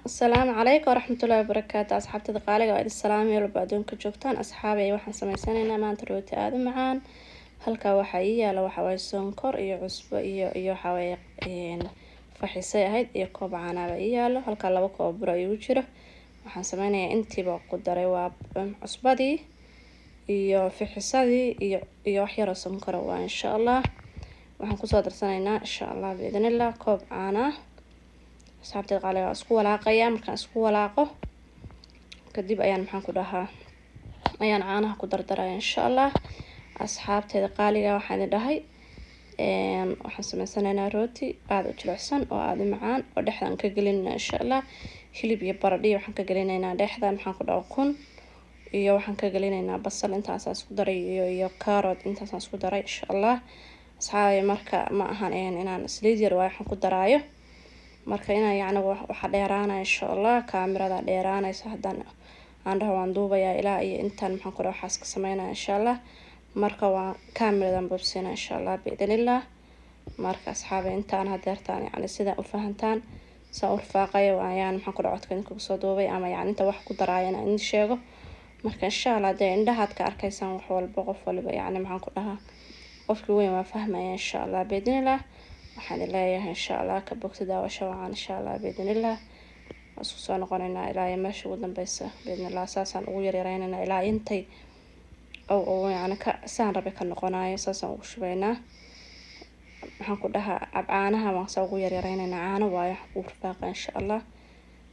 السلام عليكم ورحمة الله وبركاته أصحابتي دقالة وإلى السلام يلا بعدون كجوكتان أصحابي waxaan sameysanaynaa maanta rooti aad u macaan halka waxa yaalo waxa way sonkor iyo cusbo iyo waxa way faxisay ahayd iyo koob caano ba yaalo halka laba koob bur ay jiro waxaan sameynayaa intiiba ku daray waa cusbadii iyo faxisadii iyo wax yar oo sonkor waa insha Allah waxaan ku soo darsanaynaa insha Allah biidnillah koob caano asxaabtay qaaliga isku walaaqaya markaan isku walaaqo kadib ayaan maxaan ku dhahaa ayaan caanaha ku dardaraya insha Allah asxaabtay qaaliga waxaan dhahay waxaan sameysanaynaa rooti aad u jilicsan oo aad u macaan oo dhexdan ka gelinayna insha Allah hilib iyo baradhi waxaan ka gelinaynaa dhexdan maxaan ku dhahaa kun iyo waxaan ka gelinaynaa basal intaas isku daray iyo carrot intaas isku daray insha Allah asxaabay marka ma ahan inaan saliid yar waxaan ku daraayo marka inaan waxa dheeraanay insha Allah kaamirada dheeraanaysa hadan aan dhahaan duubaya ilaa iyo intaan maxaan ku waxaas ka sameynaa insha Allah marka waa kaamiradan bobsina insha Allah biidnillah marka asxaabay intaan hadeertaan sida u fahantaan saa u rafaaqayo ayaan maxaan ku codkan ku soo duubay ama inta wax ku daraayana in sheego marka insha Allah indhahaad ka arkaysan wax walba qof walba maxaan ku dhahaa qofkii weyn waa fahmaya insha Allah biidnillah waxaan leeyahay insha Allah ka bogta daawasho waan insha Allah biidnillah isku soo noqonaynaa ilaa meesha ugu dambaysa biidnillah saasan ugu yareeynaa ilaa intay oo ka saan rabe ka noqonayo saasan ugu shubaynaa waxaan ku dhahaa caanaha waan soo ugu yareeynaa caano waayo ku rafaaqa insha Allah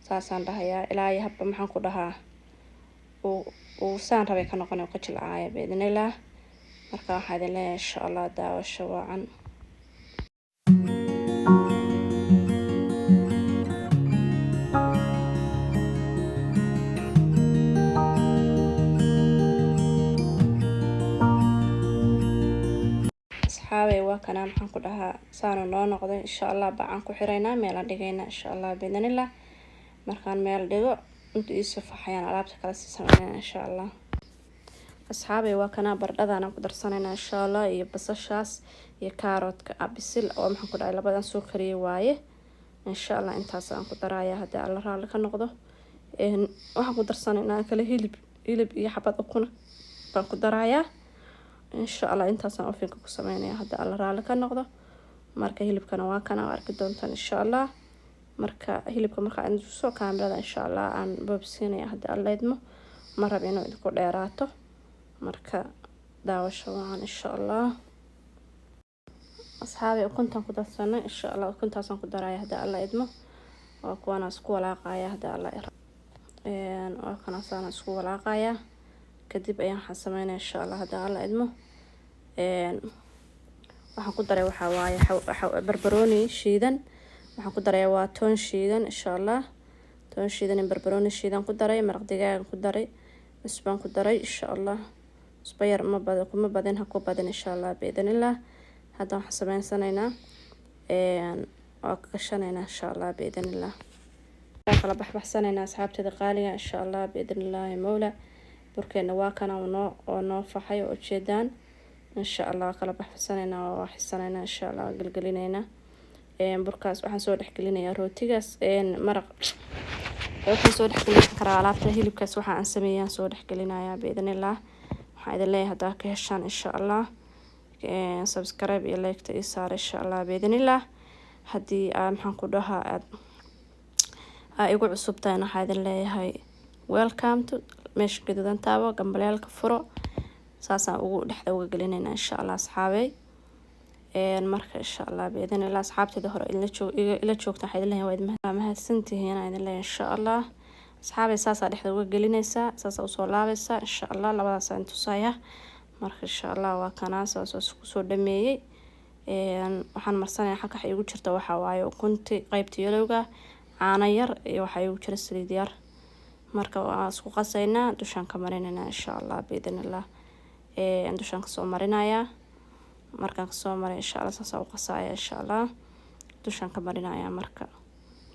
saasan dhahayaa ilaa habba maxaan ku dhahaa oo saan rabe ka noqonayo ka jilcaaya biidnillah marka waxaan leeyahay insha Allah daawasho waan asxaabay waa kana maxaan ku dhahaa saan noo noqday insha Allah baan ku xireynaa meel aan dhigayna insha Allah biidnillah markaan meel dhigo inta isu faxayaan alaabta kala si sameeyaan insha Allah asxaabay waa kana bardhadana ku darsanaynaa insha Allah iyo basashaas iyo carrotka bisil oo maxaan ku dhahay labadan soo kariyay waaye insha Allah intaas aan ku daraaya hadii alla raali ka noqdo waxaan ku darsanaynaa kala hilib iyo xabad ukun baan ku daraaya insha Allah intaas aan ofinka ku sameeynaa hadii alla raali ka noqdo marka hilibkana waa kana arki doontaan insha Allah marka hilibka marka aan soo kaamirada insha Allah aan bobsiinaya hadii alla idmo ma rabo inuu idinku dheeraato marka daawasho waan insha Allah asxaabay ukuntan ku darsanay insha Allah ukuntaasaan ku daraaya hadii alla idmo waa kuwana isku walaaqaya hadii alla waa kana saan isku walaaqaya kadib ayaan sameeynaa insha Allah hadii alla idmo waxaan ku daray waxa waaye barbarooni shiidan waxaan ku daray waa toon shiidan insha Allah toon shiidan iyo barbarooni shiidan ku daray maraq digaag ku daray cusbaan ku daray insha Allah cusbayar ma badan ha ku badan insha Allah biidnillah hadda waxaan sameysanaynaa waa ka shanaynaa insha Allah biidnillah kala baxsanaynaa asxaabtayda qaaliga insha Allah biidnillah mawla burkeena waa kana noo faxay oo jeedaan insha Allah kala baxsanaynaa waa xisanaynaa insha Allah galgalinaynaa burkaas waxaan soo dhexgelinayaa rootigaas maraq waxaan soo dhexgelin karaa alaabta hilibkaas waxa aan sameeyaan soo dhexgelinayaa biidnillah waxaan idin leeyahay hadaa ka heshaan insha Allah subscribe iyo like ta isaar insha Allah biidnillah hadii maxaan ku dhahaa igu cusubtaan waxaan idin leeyahay welcome to meesha gaduudan taabo gambaleelka furo saasaan ugu dhexda uga gelinaynaa insha Allah asxaabay marka insha Allah biidnillah asxaabtayda hore ila joogta waxaan idin leeyahay waa mahadsantihiin aan idin leeyahay insha Allah asxaabay saasa dhexda uga gelinaysa saasa u soo laabaysa insha Allah labadaas aan tusaya marka insha Allah waa kana saas isku soo dhameeyay waxaan marsanayaa halka ay ugu jirto waxa waaye ukunti qaybta yelowga caano yar iyo waxa ay ugu jira saliid yar marka waa isku qasaynaa dushan ka marinaynaa insha Allah biidnillah dushan ka soo marinaya markaan ka soo maray insha Allah saas u qasaya insha Allah dushan ka marinaya marka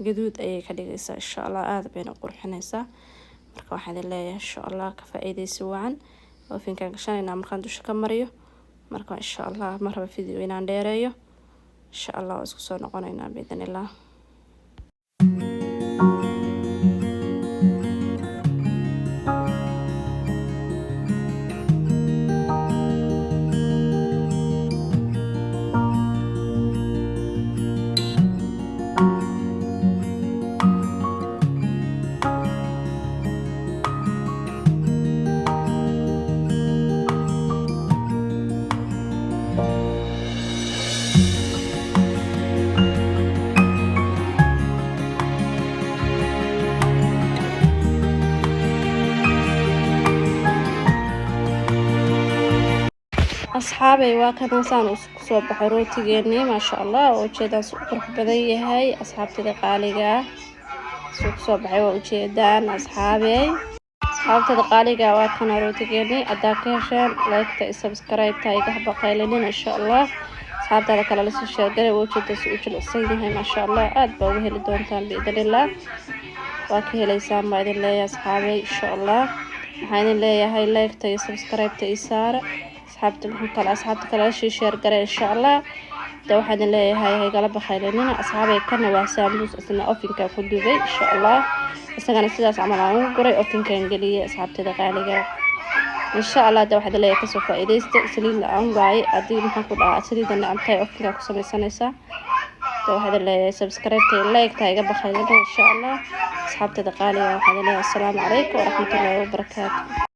gaduud ayay ka dhigaysaa insha Allah aad bayna qurxinaysaa marka waxaan leeyahay insha Allah ka faa'iideysi wacan oo finkan gashanayna markaan dusha ka mariyo marka insha Allah marba video inaan dheereeyo insha Allah isku soo noqonaynaa biidnillah أصحابي وكان سان سو بحروتي جيني ما شاء الله وجدان سوبر بدي هاي أصحابتي دقالقة سو بحي وجدان أصحابي دقالقة وكان روتي جيني أداكيشن لايك سبسكرايب تاي قحبة قيلين إن شاء الله أصحابتي هذا كلا لسه شغال وجد سوجل الصيني هاي ما شاء الله أدبا وهي اللي دونتان بإذن الله وكهي ليسان بإذن الله يا أصحابي إن شاء الله waxaan leeyahay like iyo subscribe iyo saar asxaabta kala share garay insha Allah waxaan leeyahay gala bakhaylina asxaabay kana waa saambuus isna ofinka ku dubay insha Allah isagana sidaas amal aan guray ofinka galiyay asxaabtada qaaliga insha Allah waxaan leeyahay kasoo faa'iideysta saliid aan waay adii maxaan ku dhaca saliidan antay ofinka ku sameeysanaysa waxaan leeyahay subscribe iyo like iga bakhaylina insha Allah asxaabtada qaaliga waxaan leeyahay assalaamu calaykum wa rahmatullaahi wa barakaatuh